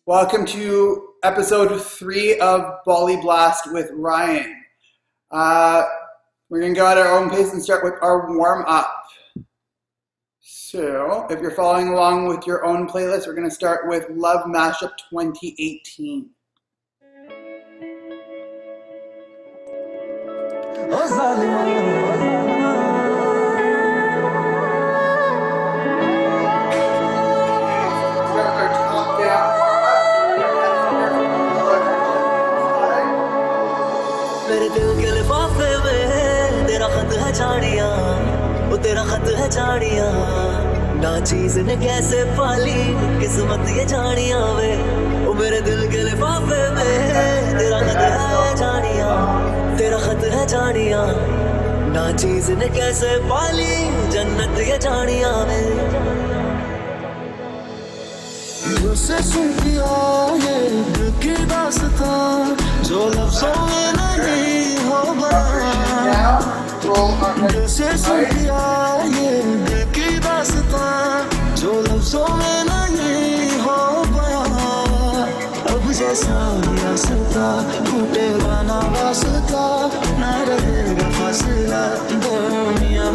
Welcome to episode 3 of Volley Blast with Ryan. We're going to go at our own pace and start with our warm-up. So, if you're following along with your own playlist, we're going to start with Love Mashup 2018. मेरे दिल के लिफाफे में तेरा खत है झाड़ियाँ, वो तेरा खत है झाड़ियाँ, ना चीज़ ने कैसे पाली किस्मत ये झाड़ियाँ वे। वो मेरे दिल के लिफाफे में तेरा खत है झाड़ियाँ, तेरा खत है झाड़ियाँ, ना चीज़ ने कैसे पाली जन्नत ये झाड़ियाँ वे। से सुन दिया ये दिल की दास्तां जो लफ्ज़ों में नहीं होगा, दिल से सुन दिया ये दिल की दास्तां जो लफ्ज़ों में नहीं होगा। अब जैसा रास्ता टूटेगा ना वास्ता, ना रहेगा फासला दरमियां।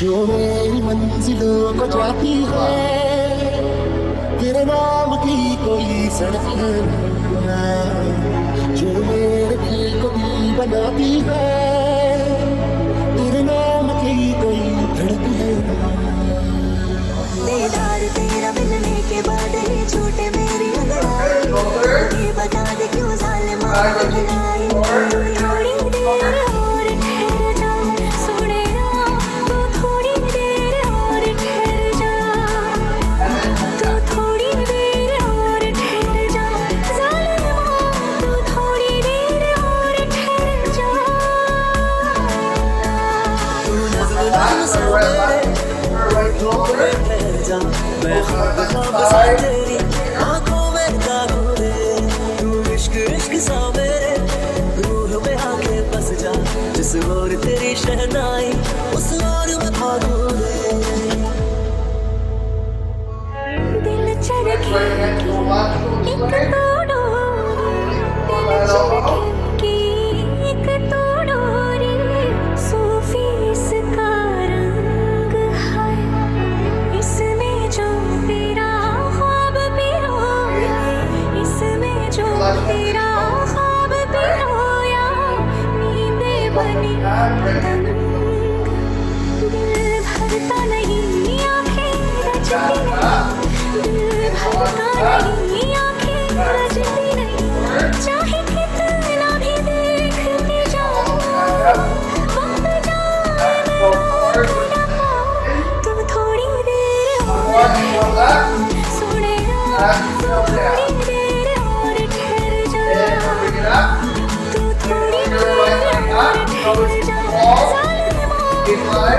जो मेरी मंजिलों को जाती है, तेरे नाम की कोई सड़क है ना, जो मेरे दिल को दिल बनाती है, तेरे नाम की कोई धड़क है ना। दीदार तेरा मिलने के बाद ही छूटे मेरी अंगड़ाई, ये बता दे क्यों ज़ालिमा बदलाई। थोड़ी देर और ठहर जा सुने ना, तू थोड़ी देर और ठहर जा, तू थोड़ी देर और ठहर जा ज़ालिमा, तू थोड़ी देर और ठहर जा। तू नज़र से ठहर जा, मैं ख्वाब सा तेरी आँखों में दागू दे, तू इश्क इश्क सा मेरे रूह में आके बस जा, जिस ओर तेरी शहनाई उस ओर मैं भागू दे। दिल चरखे की एक तोड़ोरी, दिल चरखे की एक तोड़ोरी, सूफी इसका रंग है, इसमें जो तेरा ख्वाब पिरोया, इसमें जो तेरा ख्वाब पिरोया, नींदें बनी पतंग। दिल भरता नहीं आँखें रचती नहीं, दिल भरता नहीं आँखें रचती नहीं, चाहे कितना भी देखते जाओ, वक्त जाए मैं रोक ना पाऊं। तू थोड़ी देर और सुने ना, तू थोड़ी देर और ठहर जा, तू थोड़ी देर और ठहर जा ज़ालिमा,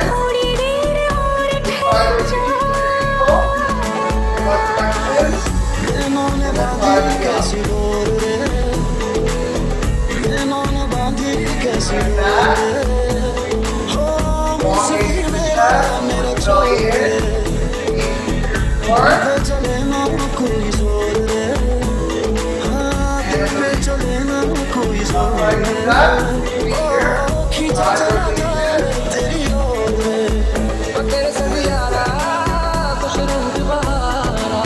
थोड़ी देर और ठहर जा। इन्होंने बांधी कैसी डोर रे, इन्होंने बांधी कैसी डोर रे, हो मुझसे मेरा छोड़ रे, पे चले ना कोई जोर रे, हाँ दिल पे चले ना कोई जोर रे, ओ खींचा चला जाए तेरी ओर रे। तेरे संग यारा खुश रूह बहारा,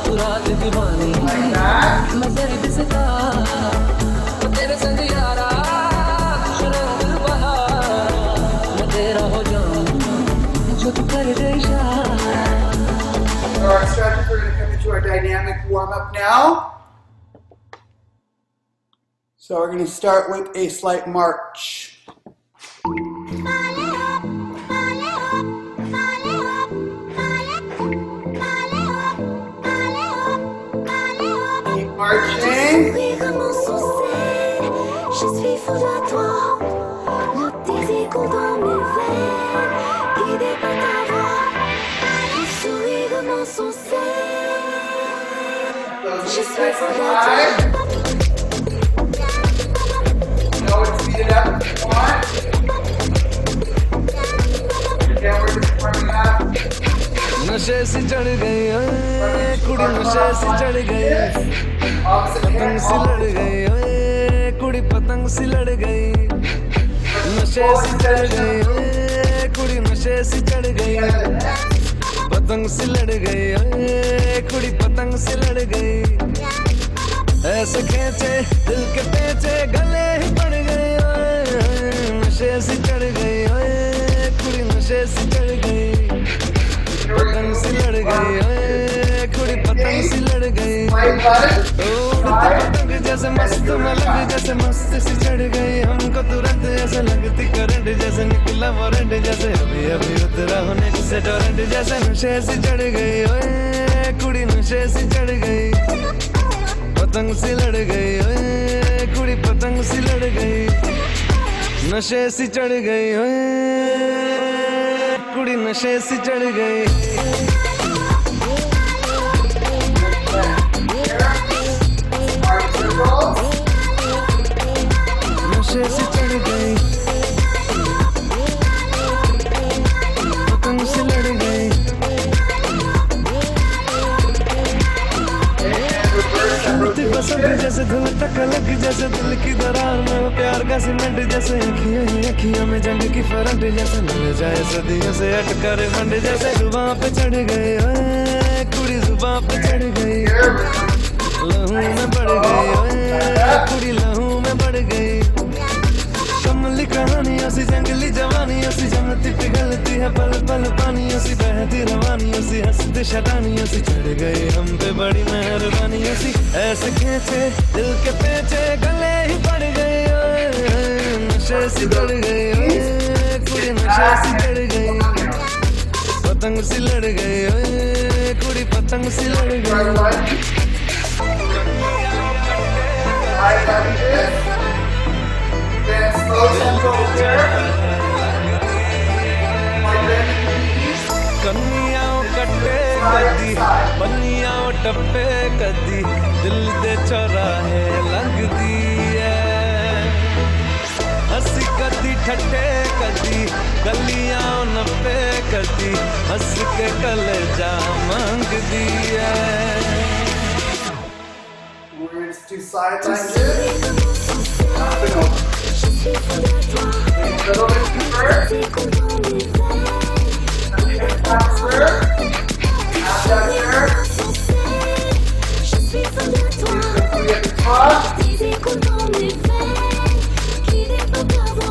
तू रात दीवानी मैं जर्द सितारा, तेरे संग यारा खुश रूह बहारा, मैं तेरा हो जाऊं जो तू कर दे इशारा। For our instructors, we're going to come into our dynamic warm-up now. So we're going to start with a slight march. Keep marching. Je suis fou de toi, le petit écho dans mes veines, guidé par ta voix, le sourire de mon sourcil. Je suis fou de toi. Know what speed it up if you want. Again, we're just warming up. नशे से चढ़ गई ओए कुड़ी नशे से चढ़ गई पतंग सी लड़ गई ओए कुड़ी पतंग सी लड़ गई नशे से चढ़ गई ओए कुड़ी नशे से चढ़ गई पतंग सी लड़ गई ओए कुड़ी पतंग सी लड़ गई ऐसे खींचे दिल के पेचे गले ही पड़ गए ओए नशे से चढ़ गई ओए कुड़ी नशे से चढ़ गई पतंग सी लड़ गई ओए कुड़ी पतंग सी लड़ गई उड़ती पतंग जैसे मस्त में लग जैसे मस्त सी चढ़ गई हमको तुरंत ऐसे लगती करंट जैसे निकला वारंट जैसे अभी अभी उतरा होने से टोरेंट जैसे नशे से चढ़ गई ओए कुड़ी नशे से चढ़ गई पतंग सी लड़ गई ओए कुड़ी पतंग सी लड़ गई नशे से चढ़ गई ओए कुड़ी नशे से चढ़ गई नशे से चढ़ गई पतंग से लड़ गई बसंत जैसे धुल तक लग जैसे दिल की दरार में वो प्यार का सीमेंट जैसे अखियों में जंग की फरंट जैसे मिल जाए सदियों से अटकर मंड जैसे जुबां पे चढ़ गई ओए कुड़ी जुबां पे चढ़ गई लहू में बढ़ गई ओए कुड़ी लहू में बढ़ गई कमली कहानी ऐसी जंगली जवानी ऐसी जमती पिघलती है पल पल पानी ऐसी बहती रवानी ऐसी हंसती शैतानी ऐसी चढ़ गई हम पे बड़ी मेहरबानी ऐसी ऐसे खींचे दिल के पेचे गले ही पड़ गए ओए नशे से चढ़ गई ओए कुड़ी नशे से चढ़ गई पतंग सी लड़ गई ओए कुड़ी पतंग सी लड़ गई कन्नियाओं कट्टे कदी बनियाओं टप्पे कदी दिल दे चौराहे लगदी है हंसी कदी ठट्टे कदी गलियां नप्पे कदी हंस के कलेजा मांगदी है We're going to do side lunges. A little bit deeper. Hip flexor. Abductor. Quickly at the top.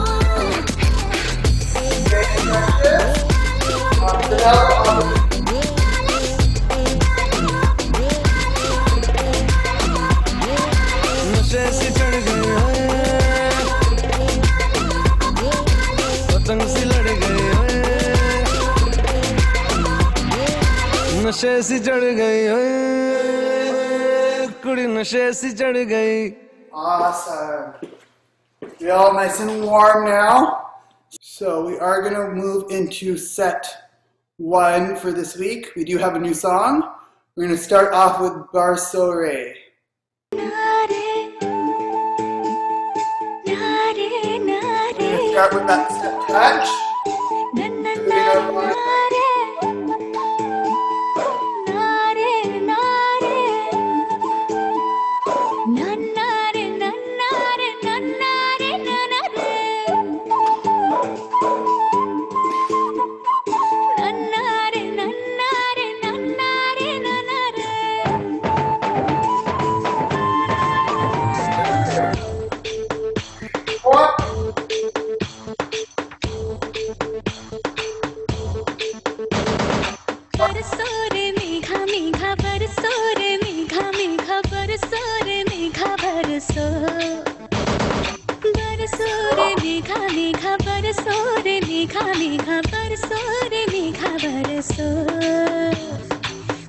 Great stretches. Up and out. नशे से चढ़ गई पतंग सी लड़ गई नशे से चढ़ गई कुड़ी नशे से चढ़ गई Awesome. You're all nice and warm now. So we are going to move into set 1 for this week. We do have a new song. We're going to start off with Barsore. Start with that step touch.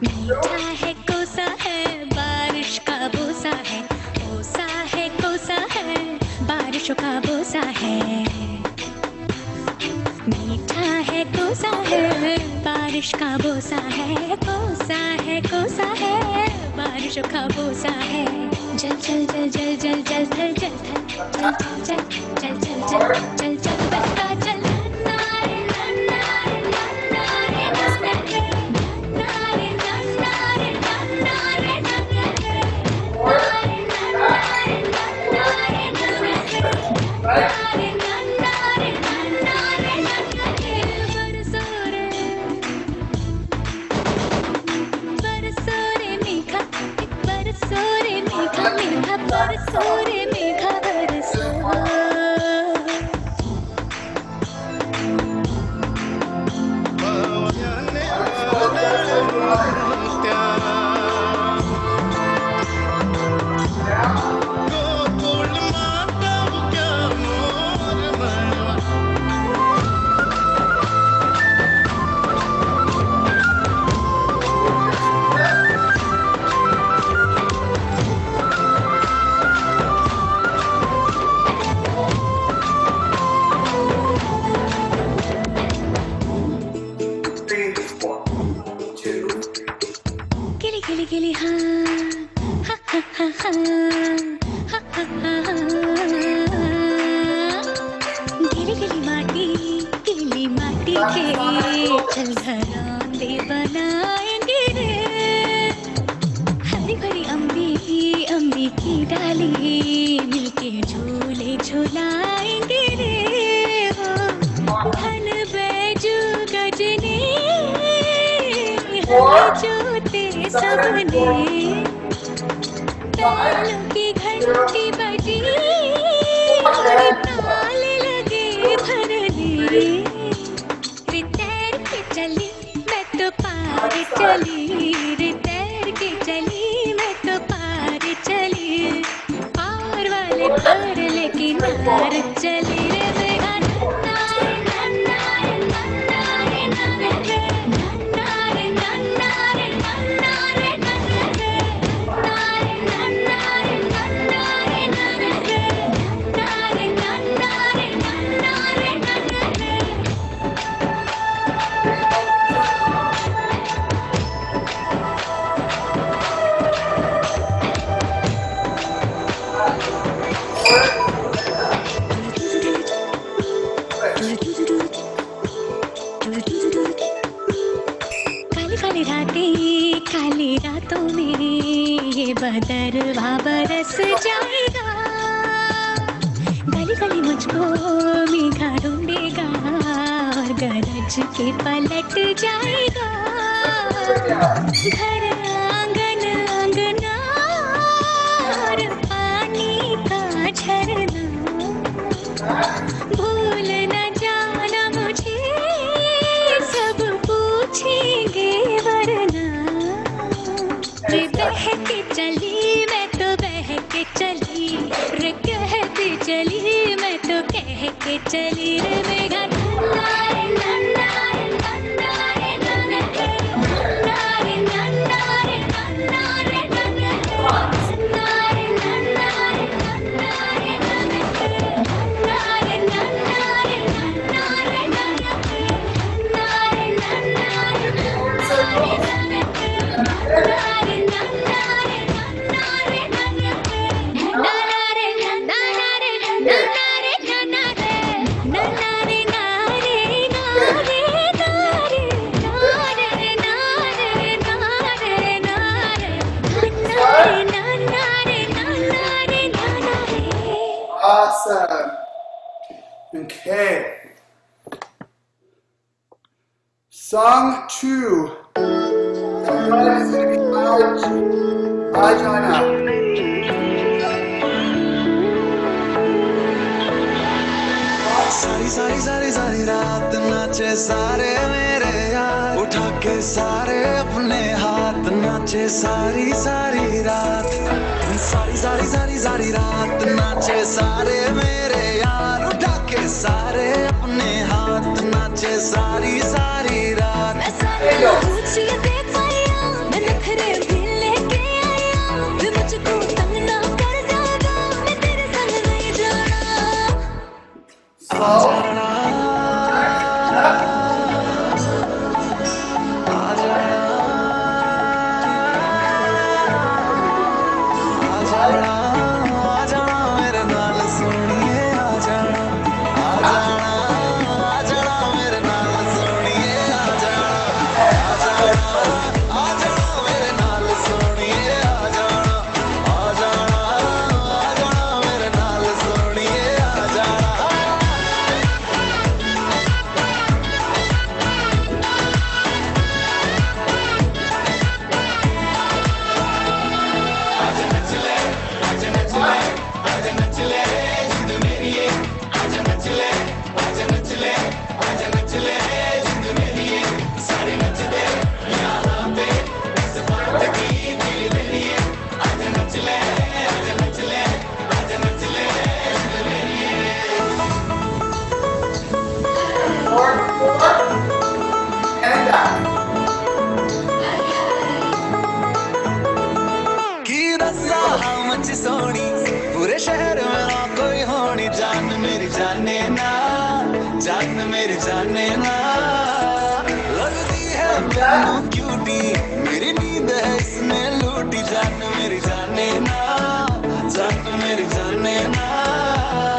मीठा है कोसा है बारिश का बोसा है कोसा है कोसा है बारिशों का बोसा है मीठा है कोसा है बारिश का बोसा है कोसा है कोसा है बारिशों का बोसा है जल जल जल जल जल जल जल जल जल जल जल जल जल जल बहता जल मेघा बरसो रे मेघा बरसो गिली गिली हाँ हा हा हा हा हा हा हा गिली माटी के चल घरौंदे बनाएंगे रे हरी भरी अम्बी की डाली मिलके झूले झुलाएंगे रे धन बैजू गजने जोते सबने तालों की घंटी बजी ताल लगे भरने रे तैर के चली मैं तो पार चली रे तैर के चली मैं तो पार चली पार वाले पार लेके नार चली रे काली रातों में ये बदरवा बरस जाएगा गली गली मुझको मेघा ढूंढेगा और गरज के पलट जाएगा घर आंगन अंगना और पानी का झरना भूल न जाना मुझे सब पूछेंगे वरना रे बह के चली मैं तो बह के चली रे कहती चली मैं तो कह के चली रे Megha Awesome. Okay. Song 2. Somebody's going to be Ajana. सारी सारी सारी सारी रात नाचे सारे मेरे यार उठा के सारे अपने हाथ नाचे सारी सारी रात सारी सारी सारी सारी रात नाचे सारे मेरे यार उठा के सारे अपने हाथ नाचे सारी सारी रात मच सोनी पूरे शहर में ना कोई होनी जान मेरी जाने ना जान मेरी जाने ना लगती है मैनू क्यूटी मेरी नींद है इसने लूटी जान मेरी जाने ना जान मेरी जाने ना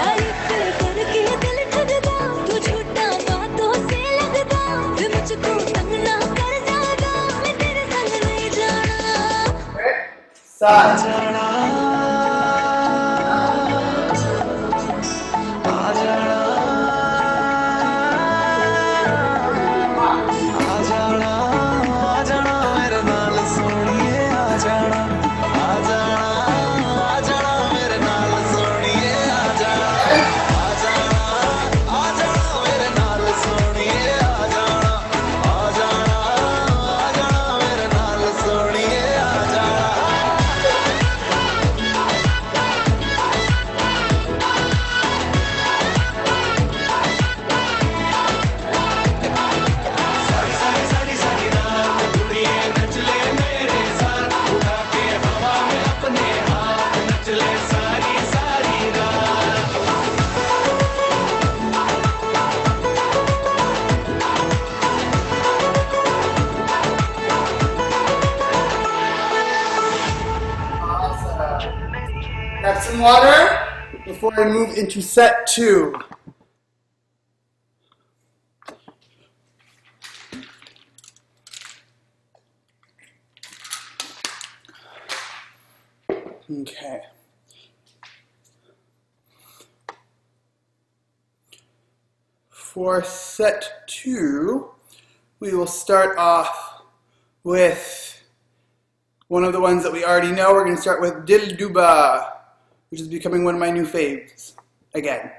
तारीफ करके दिल ठगदा तू झूठा बातों से लगदा वे मुझको तंग ना कर ज्यादा मैं तेरे संग नहीं जाना सात Have some water before I move into set 2. Okay. For set 2, we will start off with one of the ones that we already know. We're going to start with Dilduba, which is becoming one of my new faves again.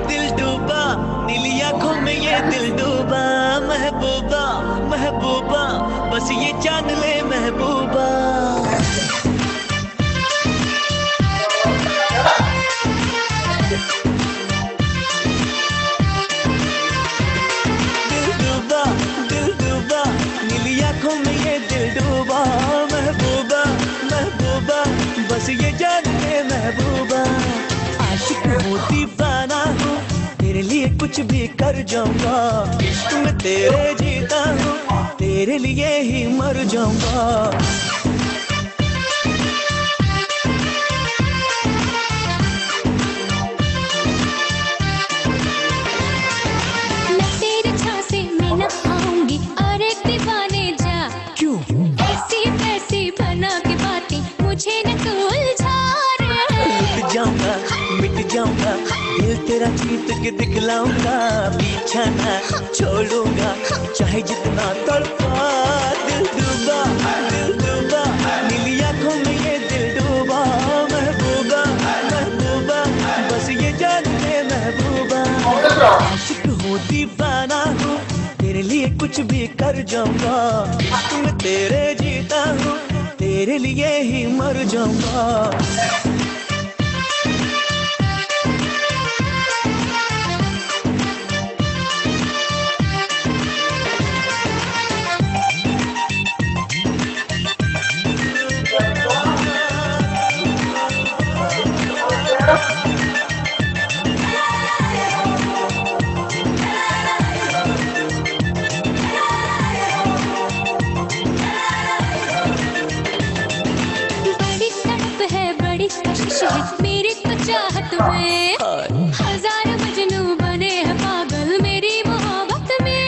दिल डूबा नीली आंखों में ये दिल डूबा महबूबा महबूबा बस ये जान ले महबूबा दिल डूबा नीली आंखों में ये दिल डूबा महबूबा महबूबा बस ये जान ले महबूबा आशिक हूँ दीवाना हूँ तेरे लिए कुछ भी कर जाऊंगा इश्क में तेरे जीता हूँ तेरे लिए ही मर जाऊंगा मैं तेरे झांसे में न आऊंगी और एक दीवाने जा क्यों ऐसी वैसी बना के बातें मुझे न तू उलझा रे मिट जाऊंगा दिल तेरा जीत के दिखलाऊंगा पीछा ना छोड़ूंगा चाहे जितना तड़पा दिल डूबा नीली आंखों में ये दिल डूबा महबूबा महबूबा बस ये जान ले महबूबा आशिक हूँ दीवाना हूँ तेरे लिए कुछ भी कर जाऊंगा इश्क में तेरे जीता हूँ तेरे लिए ही मर जाऊंगा मेरी तो चाहत में हजार मजनू बने हैं पागल मेरी मोहब्बत में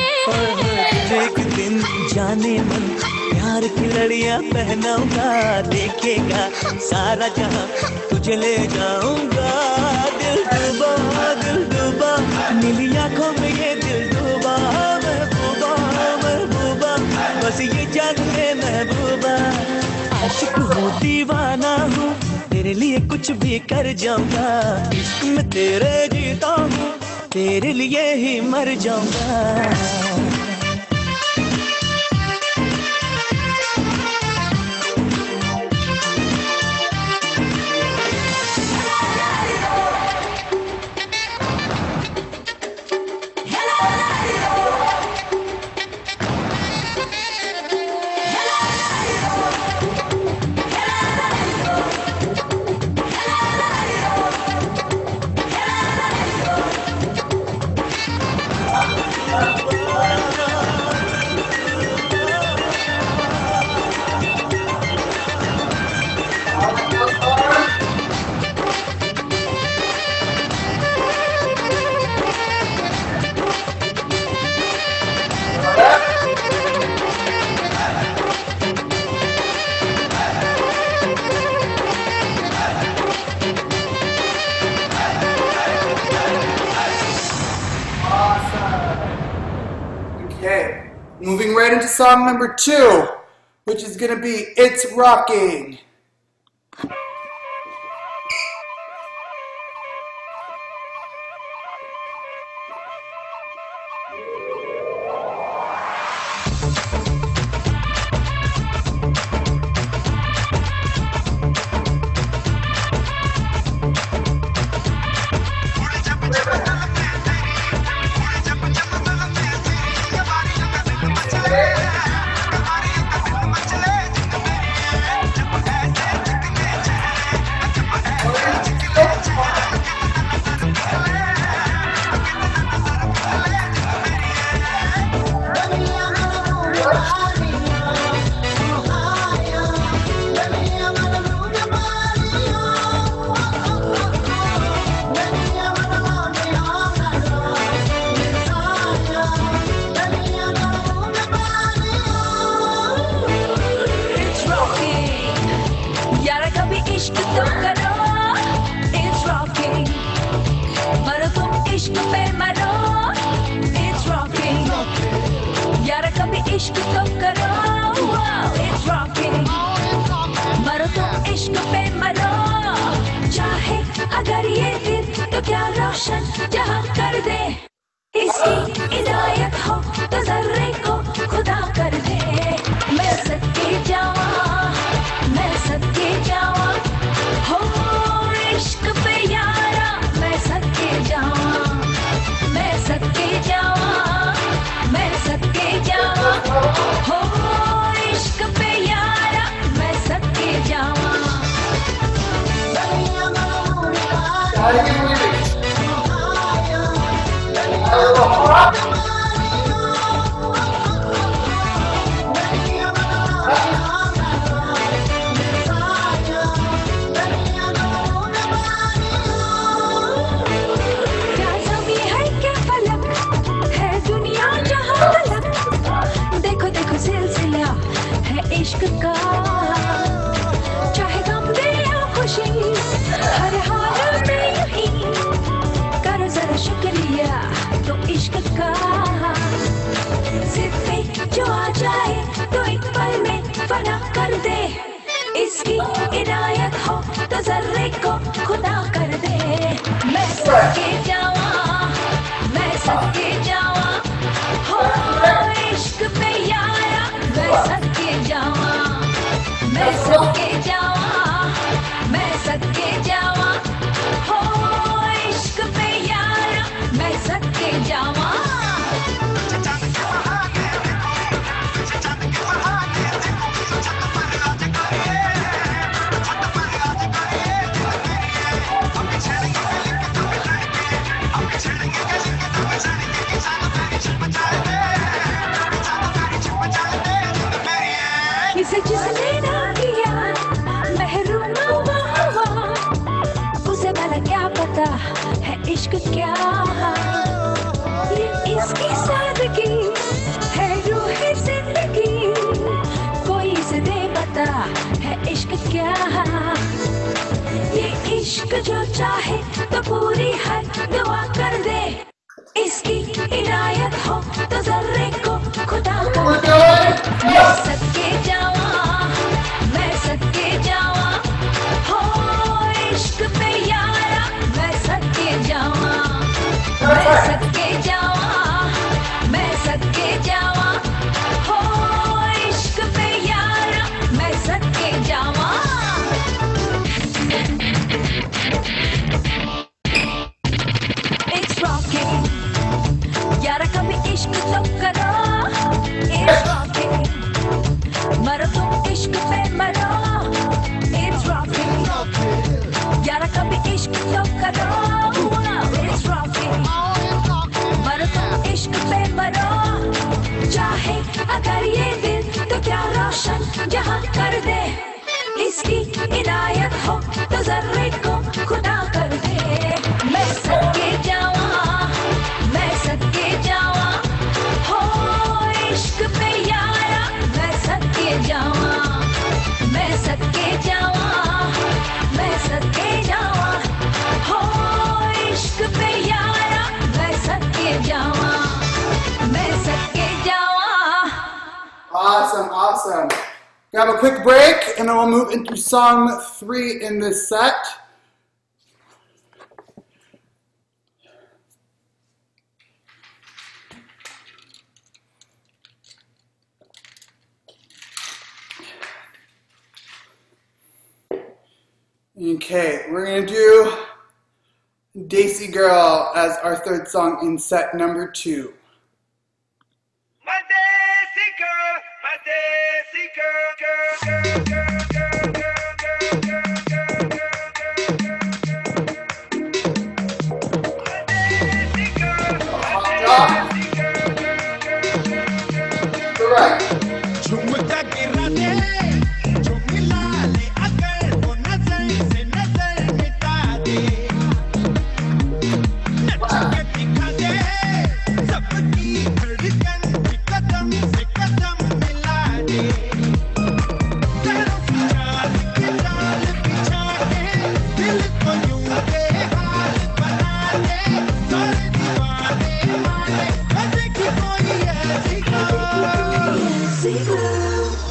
एक दिन जाने मन प्यार की लड़ियां पहनाऊंगा देखेगा सारा जहां तुझे ले जाऊंगा दिल डूबा नीली आंखों में ये दिल डूबा महबूबा महबूबा बस ये जान ले महबूबा आशिक हूँ दीवाना हूँ तेरे लिए कुछ भी कर जाऊंगा इश्क में तेरे जीता हूँ तेरे लिए ही मर जाऊंगा moving right into song number 2, which is going to be It's Rocking. अगर ये दिल तो क्या रोशन जहाँ कर दे, इसकी इनायत हो तो जर्रे को खुदा कर दे। मैं सदके जावा, मैं सदके जावा, हो इश्क पे यारा, मैं सदके जावा, मैं सदके जावा, मैं सदके जावा, हो इश्क पे यारा, मैं सदके जावा। इश्क का चाहे गम दे या खुशी, हर हाल में यही करो जरा शुक्रिया तो इश्क का। जिद जो आ जाए तो एक पल में फना कर दे, इसकी इनायत हो तो जर्रे को खुदा कर दे। मैं सदके जावा, मैं सदके जावा, हो इश्क पे यारा, मैं सदके जावा, मैं सदके जावा, मैं सदके जावा, हो इश्क पे यारा, मैं सदके जावा। इसे जिसने ना किया महरूम हुआ, उसे भला क्या पता है इश्क क्या। ये इसकी सादगी है रूह जिंदगी, कोई इसे दे पता है इश्क क्या। ये इश्क जो चाहे तो पूरी हर दुआ कर दे, इसकी इनायत हो तो जर्रे को खुदा कर दे। मैं सदके जावा, मैं सदके जावा, हो इश्क पे यारा, मैं सदके जावा, मैं सदके जावा, मैं सदके जावा, हो इश्क पे यारा, मैं सदके जावा। It's rocking, यारा कभी इश्क तो करो। It's rocking, मरो तुम इश्क पे मरो। It's rocking, यारा कभी इश्क तो करो। It's rocking, मरो तुम इश्क पे मरो। चाहे अगर ये दिल तो क्या रोशन जहाँ कर दे, इसकी इनायत हो तो जर्रे को खुदा कर दे। मैं सदके जावा, मैं सदके जावा, हो इश्क पे यारा, मैं सदके जावा, मैं सदके जावा, मैं सदके जावा, हो इश्क पे यारा, मैं सदके जावा, मैं सदके जावा। Grab a quick break, and then we'll move into song 3 in this set. Okay, we're gonna do Desi Girl as our third song in set number 2. My Desi girl, my Desi girl, girl, girl, girl, girl, girl, my Desi girl, my Desi girl, Right. झुमका गिरा दे जो मिला ले अगर वो नजर से नजर मिटा दे नच के दिखा दे सबकी धड़कन भी कदम से कदम मिला दे तरफ चाल के चाल बिछा के दिल को यूं बेहाल बना दे सारे दीवाने माने बजे की कोई ऐसी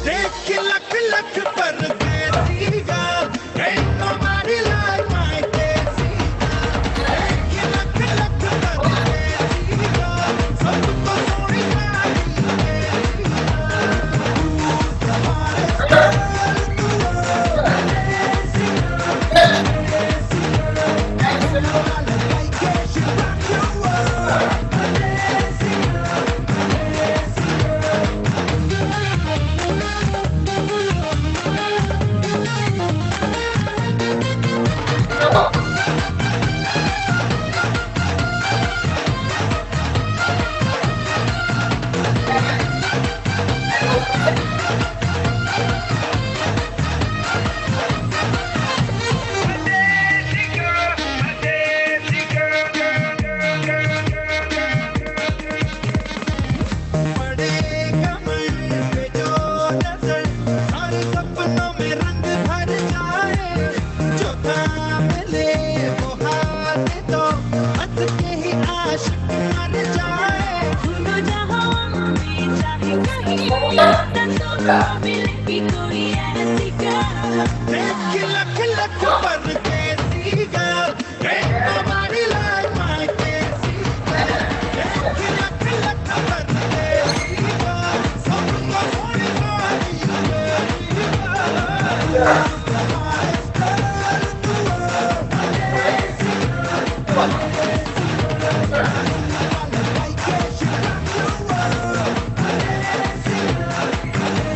देख के लख लख पर देसी girl, ain't nobody like my Desi girl. देख के लख लख पर देसी girl, सबको सोनी प्यारी Desi girl. तू हमारे Desi girl, Desi girl. Everybody like it, she rock your world. Desi girl, Desi girl. Desi girl, my Desi girl, girl, girl, girl, girl. पड़ेगा मन पे जो नजर सारे सपनों में रंग भर जाए जो थाम ले वो हाथ तो हंस के ही आशिक मर जाए दोनों जहां में चाहे कहीं तो मिलेगी कोई ऐसी girl। देख के लख लख पर देसी girl, ain't nobody like my Desi girl। देख के लख लख पर देसी girl, सबको सोनी प्यारी Desi girl। हमारे style तू Desi girl, Desi girl। Everybody like it, she rock your world। Desi girl, Desi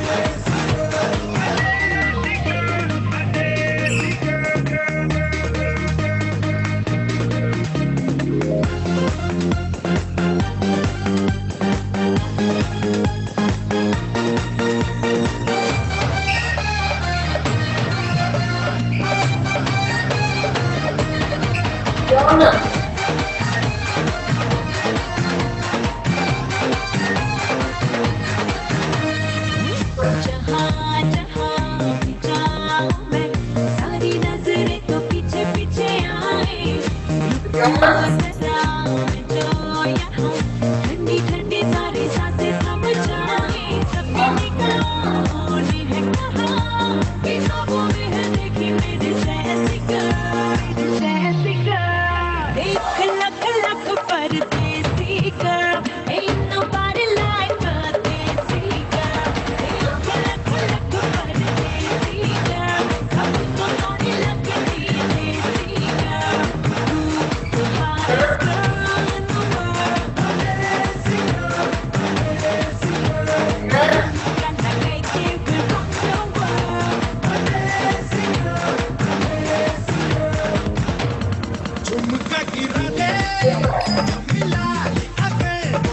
जहां जहां भी जाऊं मैं सारी नजरें तो पीछे पीछे आए नजरां में जो यहाँ ठंडी ठंडी सारी सांसें थम जाए सबने निगाहों ने है कहा कि ख्वाबों में है देखी मेरी जैसी girl, जैसी girl। देख लख लख पर देसी girl, ain't nobody like a देसी girl। देख लख लख पर देसी girl, सबको सोनी लगती देसी girl। तू हमारे girl in the world, देसी girl, देसी girl। Gonna make you rock your world, देसी girl, देसी girl। झुमका गिरा दे जो मिला ले अगर वो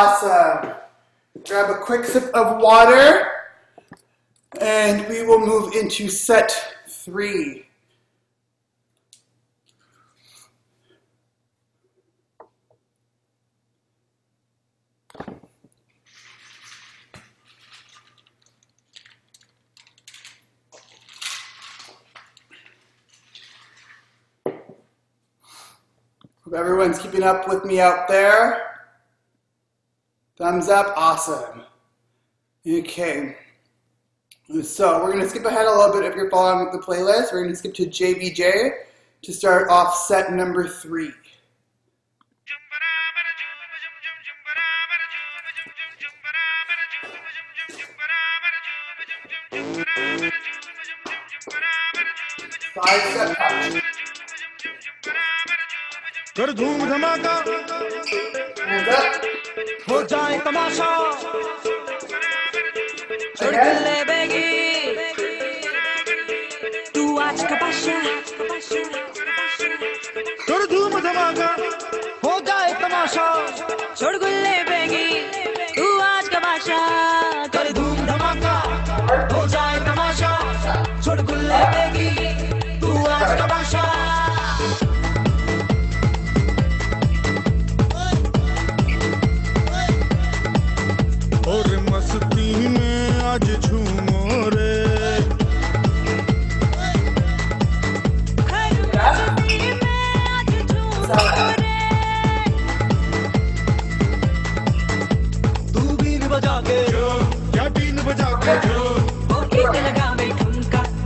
Awesome. Grab a quick sip of water, and we will move into set 3. Hope everyone's keeping up with me out there. Thumbs up, awesome. Okay, so we're gonna skip ahead a little bit if you're following with the playlist. We're gonna skip to JBJ to start off set number 3. Five-step touch. कर धूम धमाका Hands up. हो जाए तमाशा Again. ले बेगी तू आज का बादशाह कर धूम धमाका हो जाए तमाशा छोड़ गुल्ले बेगी तू आज का बादशाह कर धूम धमाका हो जाए तमाशा छोड़ गुल्ले बेगी तू आज का बादशाह और मस्ती में आज झूमो रे तू बीन बजा के क्या बीन बजा के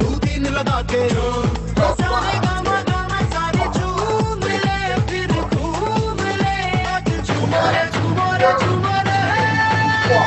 तू बीन लगा के सारे गामा गामा सारे झूम ले फिर घूम ले आज झूमो रे झूमो रे झूमो रे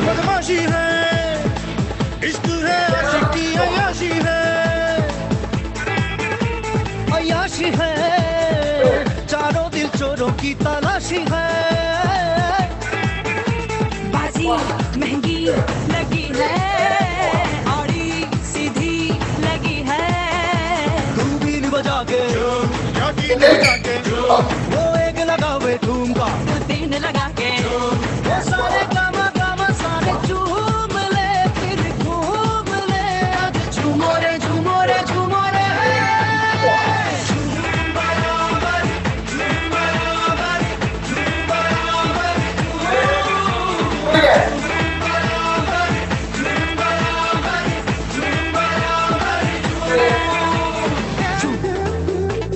बदमाशी है इश्क है आशिकी अयाशी है चारों दिल चोरों की तलाशी है बाजी महंगी लगी है आड़ी सीधी लगी है तू बीन बजा के क्या बीन बजा के वो एक लगावे धूम का तू 3 लगा के वो सारे गामा गामा सारे झूम ले फिर घूम ले आज झूमो रे झूमो रे झूमो रे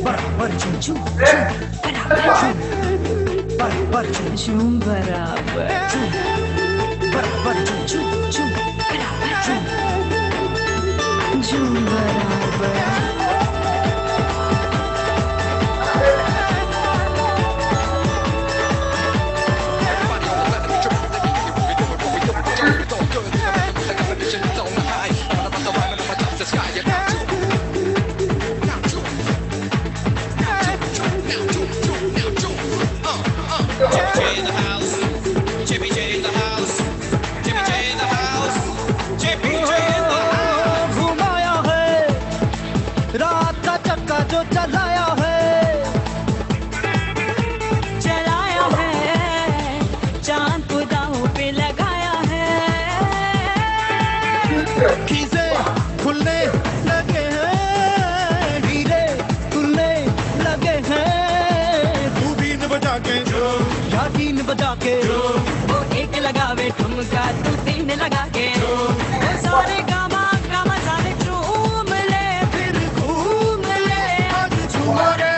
बराबर झूम झूम बराबर झूम झूम बराबर बराबर झूम झूम झूम झूम बराबर घुमाया है रात का चक्का जो चलाया है चलाया है चांद को दांव पे लगाया है खीसे खुलने लगे हैं हीरे खुलने लगे हैं तू बीन बजा के या बीन बजा के वो 1 लगावे ठुमका तू 3 लगा के वो सारे गामा गामा सारे झूम ले फिर घूम ले आज झूमो रे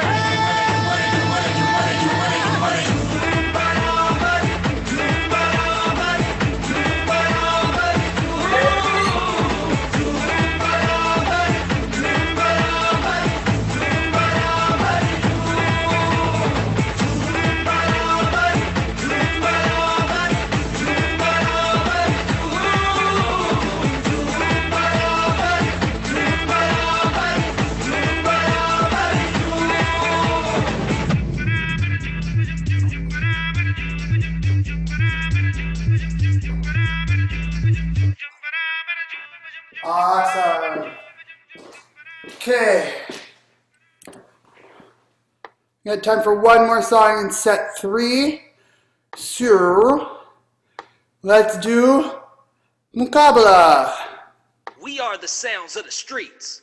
Awesome. Okay. We got time for one more song in set 3. So, let's do Mukabala. We are the sounds of the streets.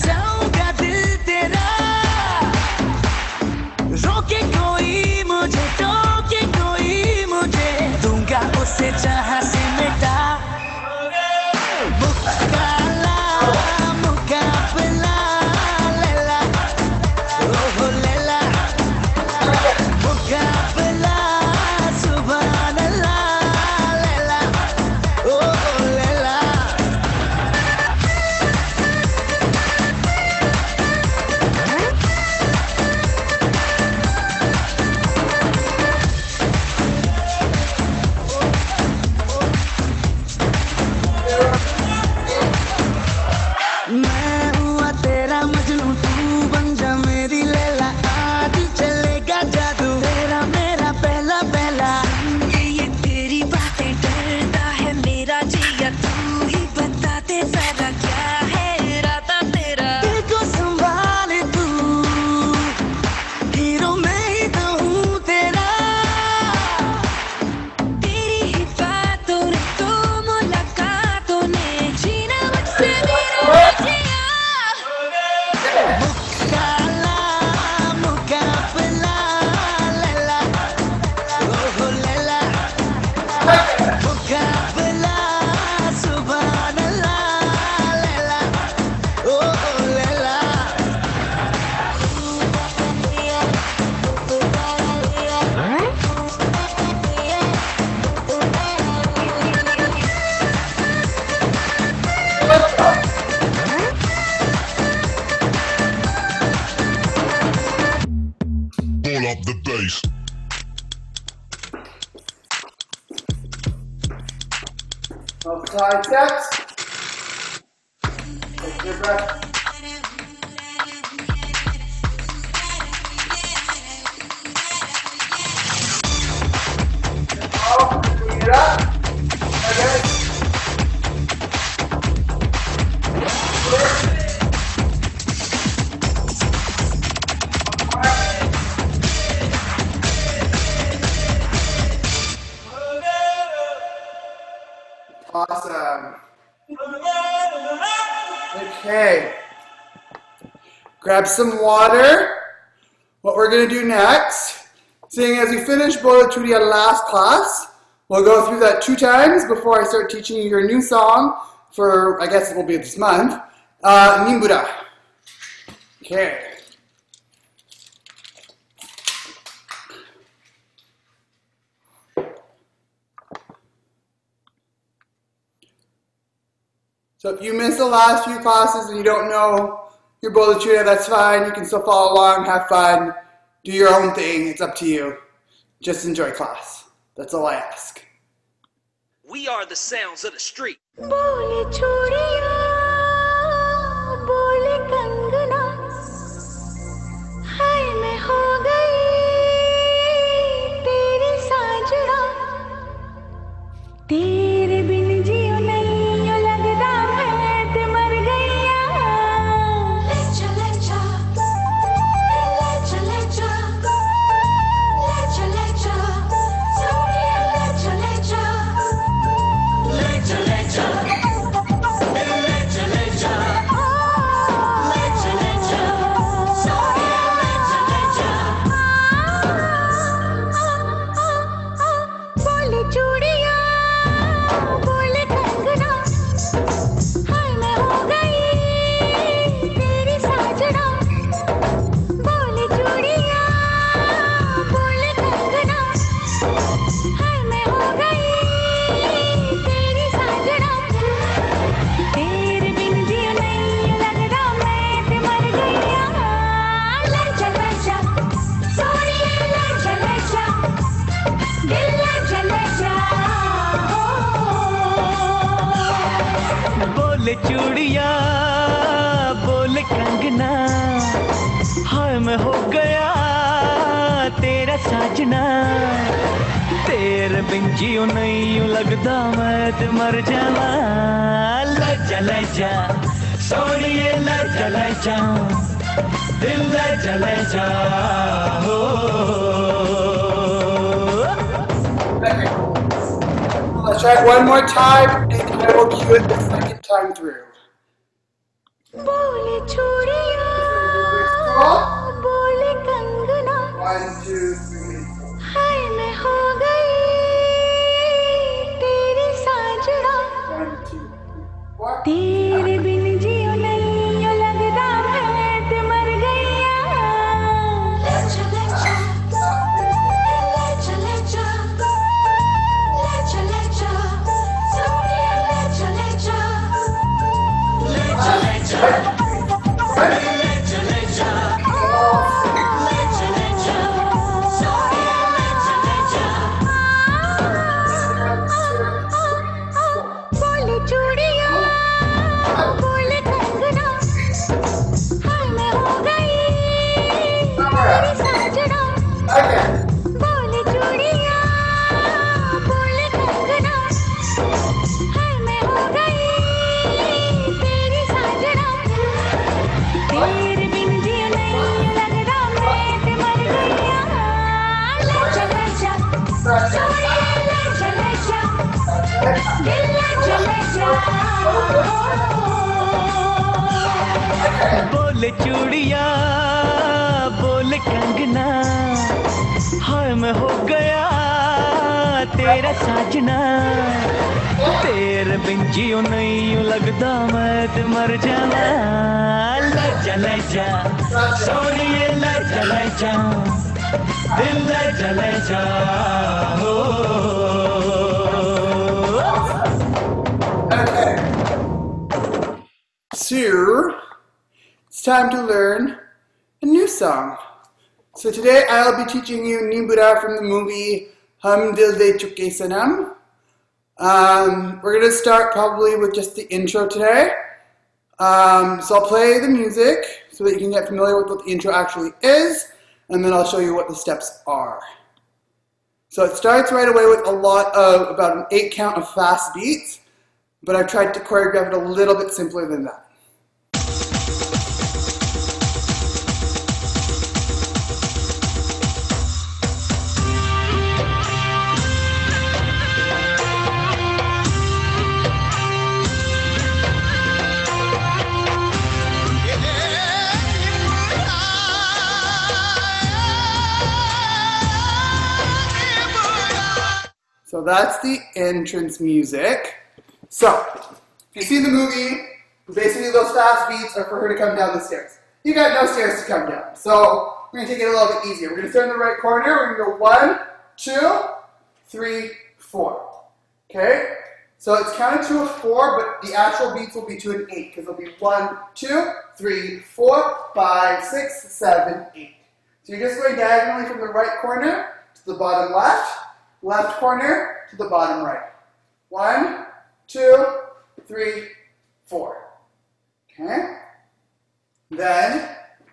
जाऊंगा दिल तेरा रोके कोई मुझे टोके कोई मुझे दूंगा उसे जहां से मिटा मुकाबला मुकाबला लैला ओहो लैला मुकाबला सुभान अल्लाह लैला ओहो लैला मैं हुआ तेरा मजनू तू बन जा मेरी लैला आज चलेगा जादू तेरा मेरा पहला पहला ये तेरी बातें डरता है मेरा जिया तू ही बता दे जरा क्या है इरादा तेरा दिल को संभाले तू हीरो मैं ही तो हूँ तेरा तेरी ही बातों ने तो मुलाकातों ने जीना मुझसे मेरा जिया मुकाबला मुकाबला लैला ओहो लैला मुकाबला सुभान अल्लाह लैला ओहो Laila Pull up the bass. Outside steps. Take your breath. Oh, clean it up. Okay. Awesome. Okay. Grab some water. What we're going to do next, seeing as we finish Bollywood last class, we'll go through that 2 times before I start teaching you your new song for, I guess it will be this month, Nimbura. Okay. So if you missed the last few classes and you don't know your Bollywood, that's fine. You can still follow along, have fun, do your own thing. It's up to you. Just enjoy class. That's all I ask. We are the sounds of the street. बोले चूड़िया बोले कंगना हाय मैं हो गई तेरी साजना तेरे बिन जियो नहीं यो लगदा मैं ते मर गईया ले चले जा सोनिया ले चले जा बोले चूड़िया बोले कंगना हाय मैं हो गया तेरा साजना तेरे बिन जियो नहीं यूं लगदा मैं ते मर जावा ले जा सोनिए ले जा दिल ले जा हो Let's try it one more time, and I will cue it the second time through. बोले चूड़िया बोले कंगना 1, 2, 3, 4. हाय मैं हो गई तेरी साजना 1, 2, 3, 4. तेरे बिन जियो नहीं यूं लगदा मैं ते मर गईया ले चले जा सोनिया ले चले जा बोले चूड़िया बोले कंगना हाय मैं हो गई तेरी साजना बोले चूड़िया बोले कंगना हाय मैं हो गई तेरी साजना तेरे बिन जियो नहीं लगदा मैं ते मर गईया ले चले जा सोनिया ले चले जा दिल ले चले जा बोले चूड़िया बोले कंगना हाय मैं हो गया तेरा साजना तेरे बिन जियो नहीं यूं लगदा मैं ते मर जावा ले जा सोनिए ले जा दिल ले जा हो So, it's time to learn a new song. So today I'll be teaching you Nimbura from the movie Hum Dil De Chuke Sanam. We're going to start probably with just the intro today. So I'll play the music so that you can get familiar with what the intro actually is, and then I'll show you what the steps are. So it starts right away with about an 8 count of fast beats, but I've tried to choreograph it a little bit simpler than that. So that's the entrance music. So, if you see the movie, basically those fast beats are for her to come down the stairs. You got no stairs to come down. So, we're going to take it a little bit easier. We're going to start in the right corner. We're going to go 1, 2, 3, 4. Okay? So it's counted to a 4, but the actual beats will be to an 8, because it'll be 1, 2, 3, 4, 5, 6, 7, 8. So you're just going diagonally from the right corner to the bottom left, left corner to the bottom right. 1, 2, 3, 4. Okay? Then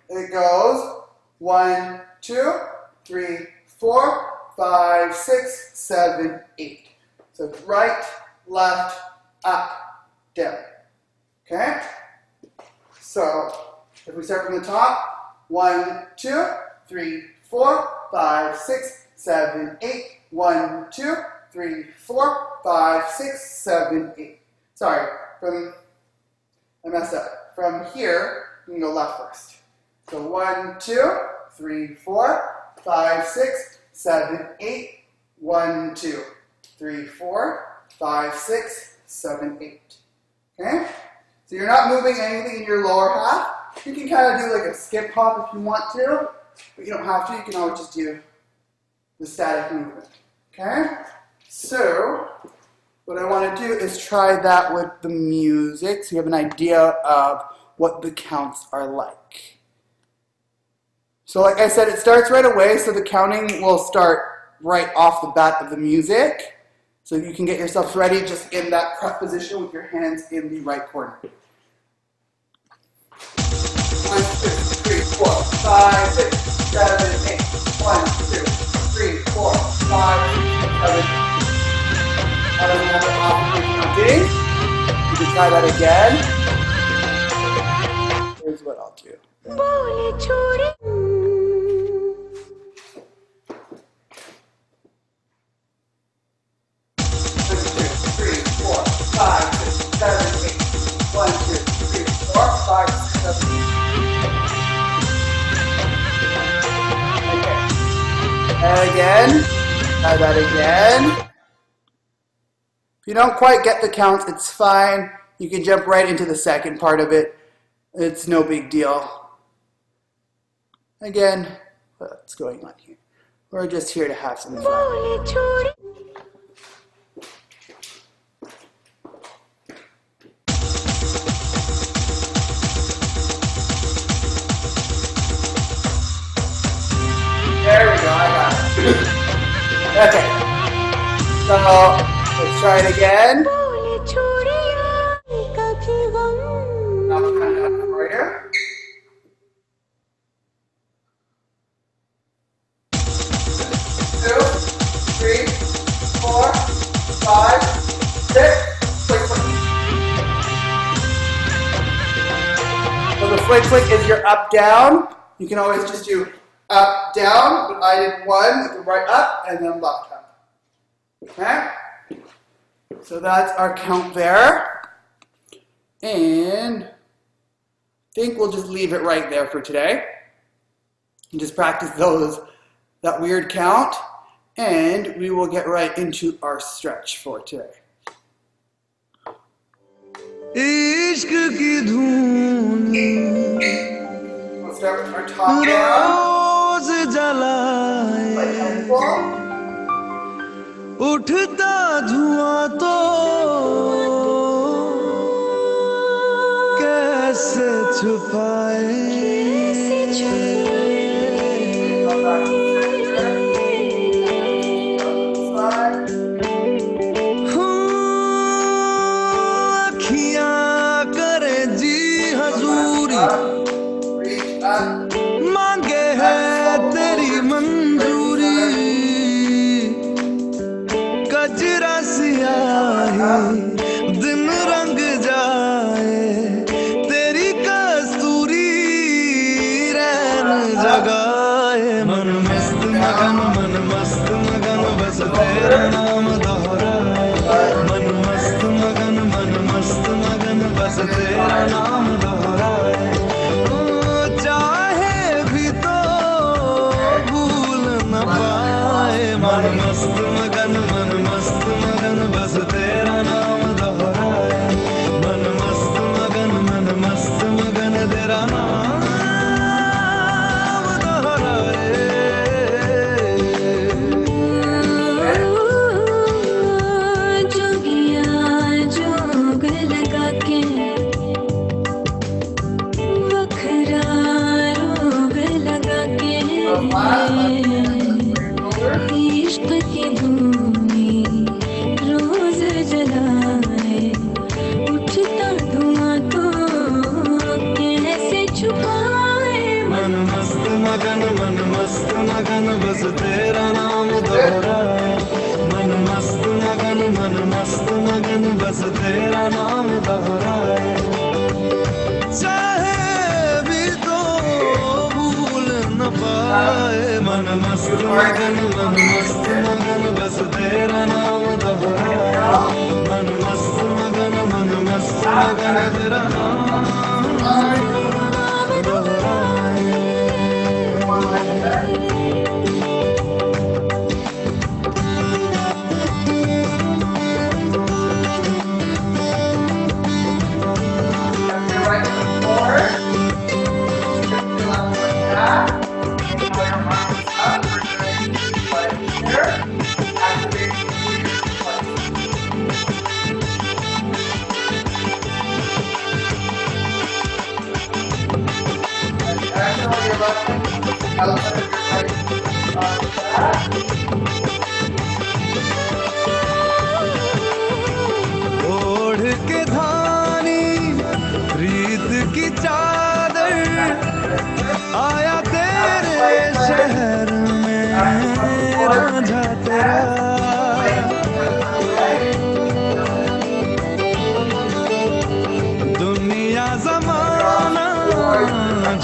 it goes 1, 2, 3, 4, 5, 6, 7, 8. So it's right, left, up, down. Okay? So if we start from the top, 1, 2, 3, 4, 5, 6, 7, 8. 1, 2, 3, 4, 5, 6, 7, 8. Sorry, I messed up. From here, you can go left first. So 1, 2, 3, 4, 5, 6, 7, 8. 1, 2, 3, 4, 5, 6, 7, 8. Okay? So you're not moving anything in your lower half. You can kind of do like a skip hop if you want to, but you don't have to. You can always just do the static movement. Okay? So, what I want to do is try that with the music so you have an idea of what the counts are like. So like I said, it starts right away, so the counting will start right off the bat of the music. So So you can get yourself ready just in that prep position with your hands in the right corner. 1, 2, 3, 4, 5, 6, 7, 8. 1, 2, 3, 4, 5, 6, 7. I don't have it off counting. You can try that again. Here's what I'll do. बोले छोड़े 5, 6, 7, 8. 1, 2, 3, 4, 5, 6, 7, 8. Okay. And again. Try that again. If you don't quite get the counts, it's fine. You can jump right into the second part of it. It's no big deal. Again, what's going on here? We're just here to have some fun. बोले छोड़े There we go, I got it. Okay, so let's try it again. बोले छोड़े कभी गम Now we'll kind of up for you. 2, 3, 4, 5, 6. Flick, flick. So the flick, flick is your up, down. You can always just do up, down, but I did one with the right up and then left up. Okay? So that's our count there. And I think we'll just leave it right there for today. And just practice that weird count. And we will get right into our stretch for today. इश्क की धुनी We'll start with our top down. रोज जलाए Like handful. उठता धुआं तो कैसे छुपाए Go back to the center. अखियां करे जी हजूरी Reach up. मांगे है तेरी मंजूरी कजरा सियाही दिन रंग जाए तेरी कस्तूरी रैन जगाए मन मस्त मगन बस तेरा नाम दोहराए मन मस्त मगन बस तेरा नाम दोहराए चाहे भी तो भूल न पाए मन मस्त मगन बस तेरा नाम दोहराए मन मस्त मगन तेरा नाम दोहराए जोगिया जोग लगा के वखरा रोग लगा के इश्क की धूनी रोज जलाए उठता धुआं तो कैसे छुपाए मन मस्त मगन बस तेरा नाम दोहराए मन मस्त मगन बस तेरा नाम दोहराए चाहे भी तो भूल न पाए मन मस्त मगन बस तेरा नाम दोहराए मन मस्त मगन तेरा नाम दोहराए Right foot forward. Shift your left foot back. Pull your arms up. We're doing right here. Activate your flex. As you exhale your left foot outside of your right arm back. शहर में रांझा तेरा दुनिया जमाना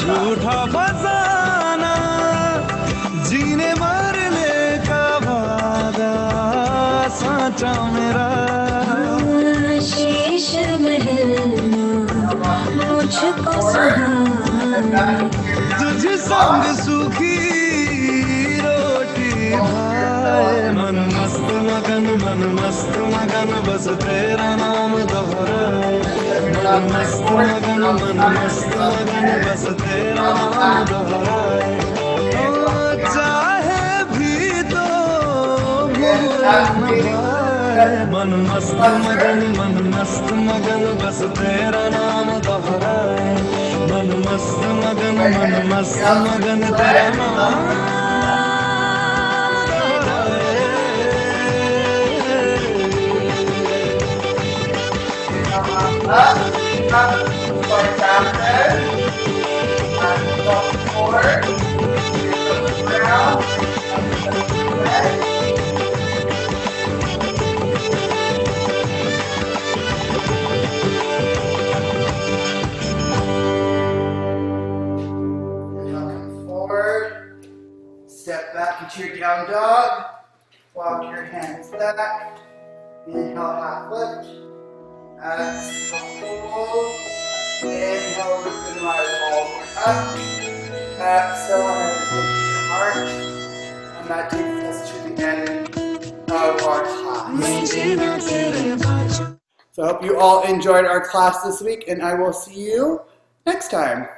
झूठा फसाना जीने मरने का वादा साचा मेरा शीश महल मुझको सुहाना तुझ संग सूखी रोटी भाए मन मस्त मगन बस तेरा नाम दोहराए मन मस्त मगन बस तेरा नाम दोहराए चाहे भी तो मन मस्त मगन बस तेरा नाम दोहराए मन मस्त मगन तेरा नाम Step back into your down dog. Walk your hands back. Inhale, half lift. Exhale, hold. Inhale, lift the rise all the way up. Exhale, and lift your heart. And that takes us to the end of our class. So I hope you all enjoyed our class this week, and I will see you next time.